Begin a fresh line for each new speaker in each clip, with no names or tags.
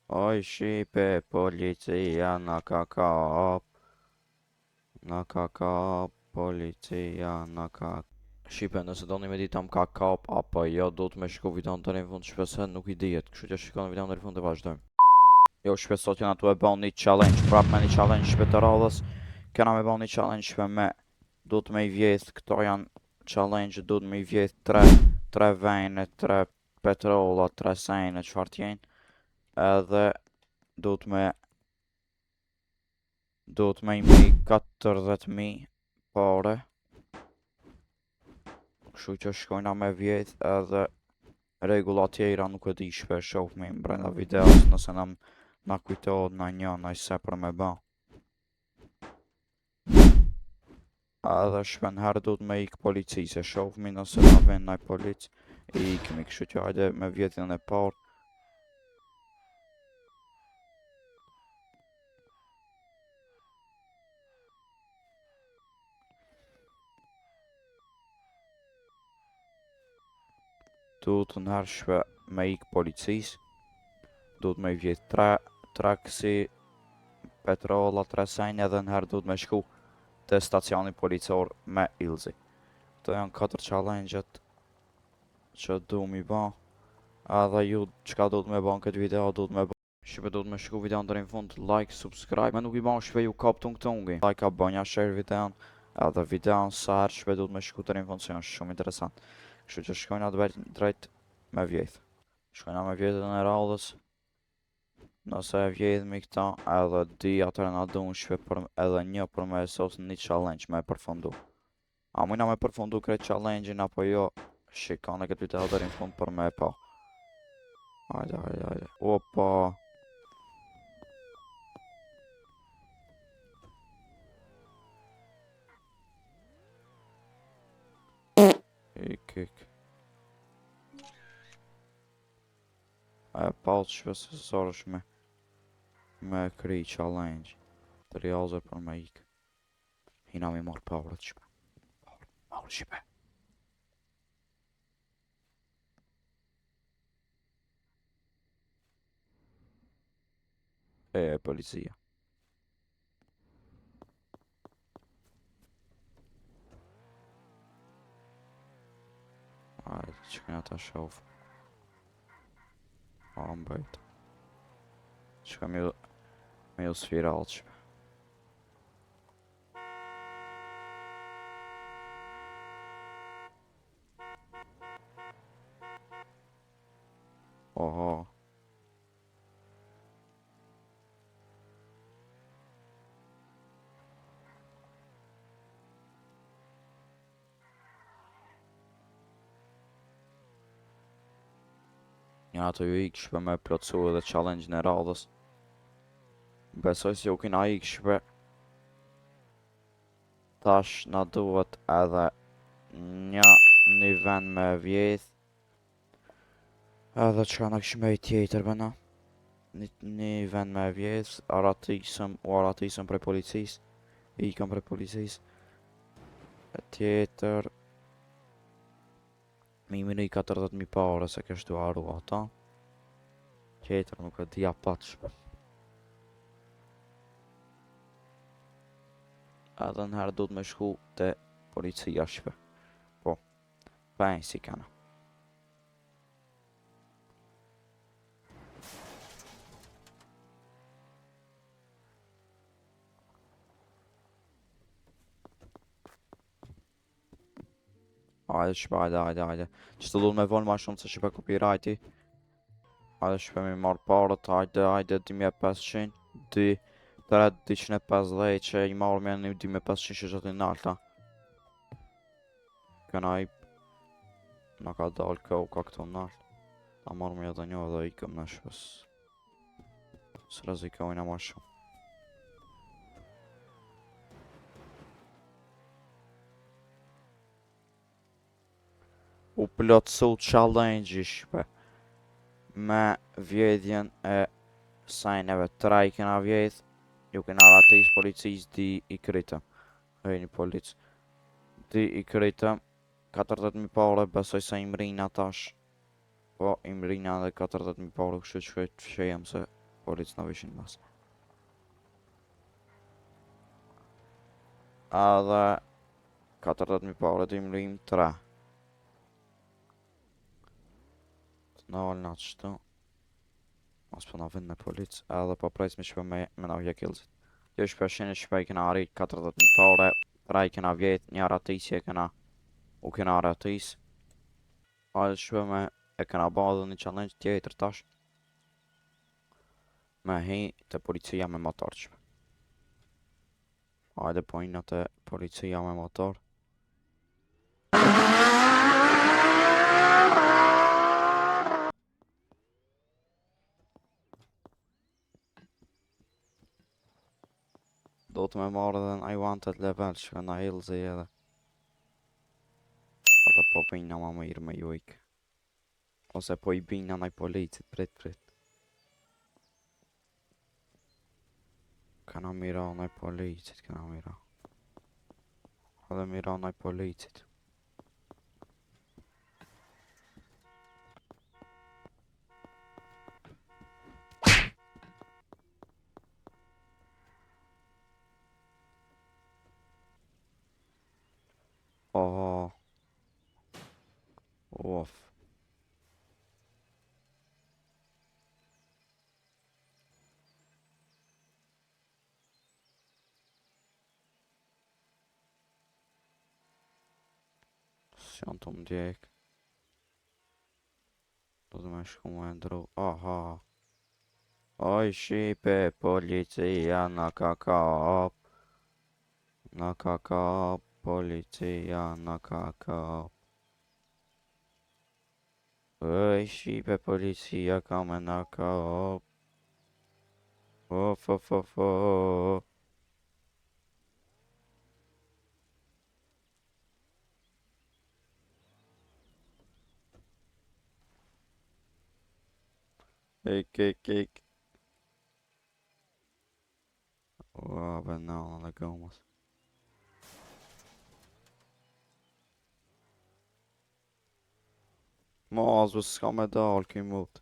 Oj, shipe, policia na ka kap. Na ka kap, policia na ka. Shipe, nëse doni me ditë më ka kap apo jo, do të me shku videon deri në fund, shpesa nuk i dihet. Kështu që shikoni videon deri në fund e vazhdojmë. Jo, shpe sot jena tu e bën një challenge, prap me një challenge shpe të radhës. Kena me bën një challenge shpe me, do të me i vjedh, këto janë challenge, do të me i vjedh tre vejnë, tre petrolla, tre sejnë, çfarë t'jenë. Edhe do të me i mi 40.000 pare. Kështu që shkojna me vjedh edhe regula tjera nuk e di shpe shohmi brenda videos nëse na kujtohet na një se për me ba. Edhe shpenherë do të me ik policisë, shohmi nëse na ven naj polic, i ikimi, kështu që hajde me vjedhjen e parë. Do të nhershme me ik policisë, do të me vjedh tre kësi petrolla, tre sejnë edhe nherë do të me shku të stacioni policor me Ilzi. Këto janë 4 challenge-et që du mi ba. Edhe ju qka do të me ba në këtë video do të me ba. Shqipe do të me shku videon deri në fund, like, subscribe. Me nuk i ba në shpe ju kap të ngi. Like a bënja, share videon. Edhe videon sa herë shpe do të me shku deri në fund se janë shumë interesant. Kështu që shkojna drejt me vjedh. Shkojna me vjedhën e radhës. Nëse e vjedhmi këta edhe di atër na du në shpe edhe një për me sos një challenge me përfundu. A mujna me përfundu krejt challenge-in apo jo, shikone këtë video deri në fund për me e pa. Hajde. Opa. Ik. E pa të shpe se sërë është me kri challenge. Të rjazër për me ik. Hina mi marrë pavrët shpe. Marrë shpe. Policia. Hajde, që këna ta shof. Mbajt. Që ka me ju sfiral shpe. Oho. Njëra të ju ik shpe me plotësu edhe challenge në radhës. Besoj si ju kina ik shpe. Tash na duhet edhe një vend me vjedh. Edhe që na kishme i tjetër bëna. Një vend me vjedh, aratisëm prej policis. Ikëm prej policis. E tjetër. Mi mini 40.000 pare se kështu arru ata. Tjetër nuk e dhja pat shpe. Edhe nëherë du të me shku të policia shpe. Po, pëjnë si kana. Hajde shpe, hajde. Që të du me vonë ma shumë se shpe copyrighti. Hajde shpe mi marrë parët, hajde 2500. 250 që i marrë me një 2500 që gjëtë në alta. Këna i na ka dalë ka këto në alta. Ta marrë me edhe një edhe i këm në shpes. Së rezikojna ma shumë. U plotësu challenge shpe me vjedhjen e sajneve. 3 i kena vjedh, ju kena ratis policis, di i krytëm. Një polic. Di i krytëm, 40.000 pare, besoj se i mrina tash. Po, i mrina dhe 40.000 pare, kështu që fshejem se policë në vishin mas. Edhe 40.000 paure të imrim 3. Të në olë në atë shtu. Mos për në vind me policë, edhe po prejtë me shpe me në vje kilëzit. Kjo shpeshin e shpe i kena arrit 40.000 paure, 3 i kena vjetë, një ratisje u kena ratis. Hajde shpe me e kena ba dhe një challenge tjetër tash. Me hi të policia me motor qëpe. Hajde pojnë të policia me motor. Do të me marrë edhe në I wanted level që në hilëzi edhe. Edhe po bina ma mirë me ju ikë. Ose po i bina në i policit, prit. Kana mira në i policit, kana mira. Edhe mira në i policit. Oh. Uff. Si janë të mdjek. Do të me shku me ndru. Aha. Oj shipe, policia në ka kap. Në ka kap, policia në ka kap. Oj shipe, policia ka me në kap. Of. Ik. Ua, banana dhe gomës. Mazë, s'ka me dalë ki mut.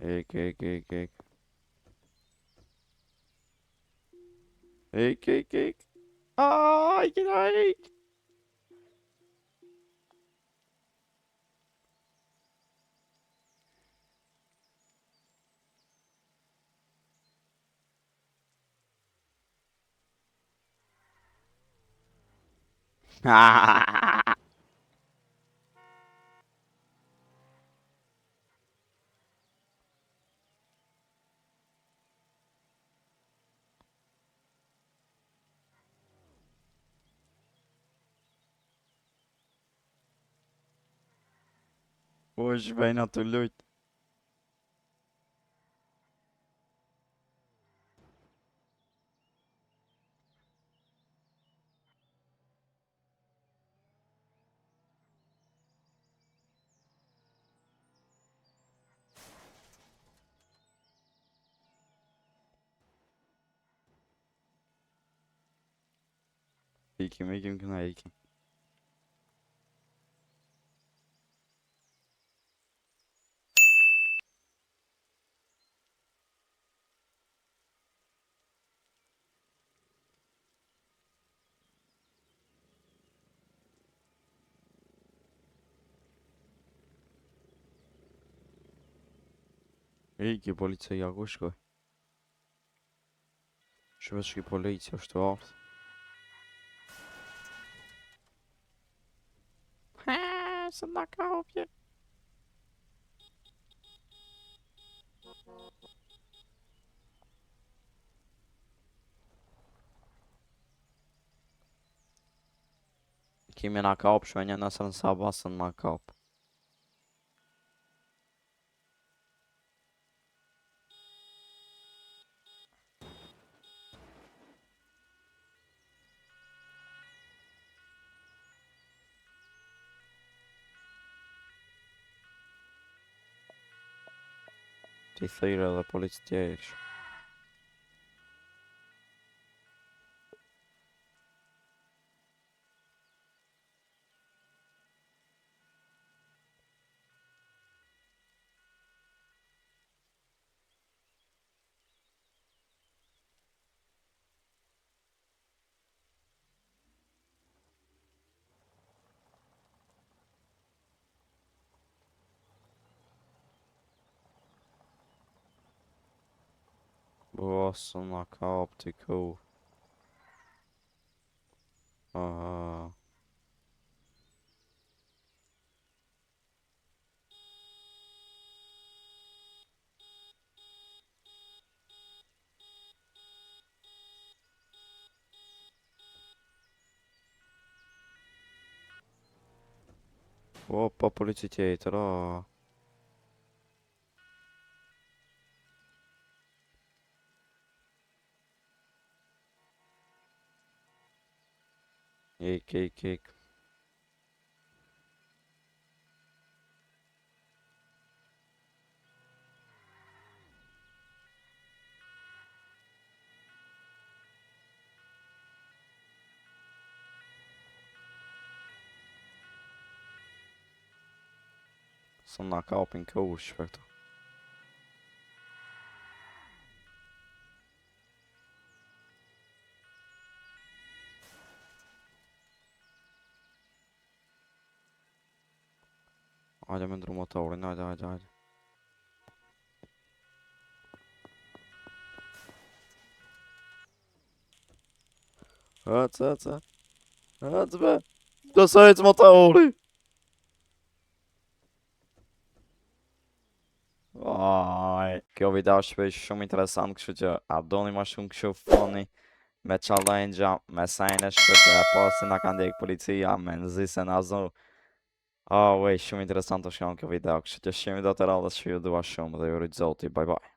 Ik. Ik. Aaaa, ik. Po shvejna të lujt. Ikim këna ikim. Iki policia ku shkoj. Shvesh ki policia është të ardhë. Se nga ka opje. Kimi nga ka opë shmenja nësër në sabasën nga ka opë. Ti thire dhe policë tjerë. Bossa na kapti ku. Opa, polici tjetër, Ik. Som na kapin ku, shpekto. Hajde me ndru motorin, hajde. Hec be. Do së ec motori. Kjo video është shumë interesant, kështu që a doni ma shumë kështu funny me challenge, me sajnë shpet e pasi na kanë ndjek policia, me nëzise na zo. Shumë interesant është kjo video, kështu që shemi do të radhës që ju dua shumë dhe ju rritë zoti, bye bye.